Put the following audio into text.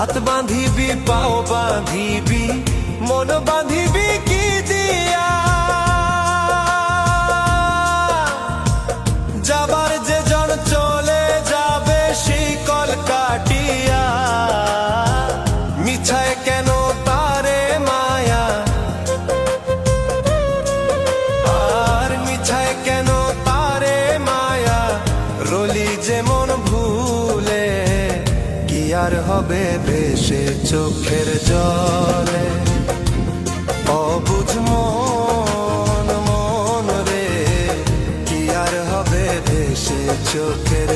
হাত বাঁধিবি পাও বাঁধিবি মন বাঁধিবি কি দিয়া, যাবার যে জন চলে যাবে শিকল কাটিয়া। মিছায় কেন তারে মায়া, আর মিছায় কেন তারে মায়া, রলি যেমন ভুলে কি আর হবে ভেসে চোখের জলে। অবুঝ মন মন রে কি আর হবে ভেসে চোখের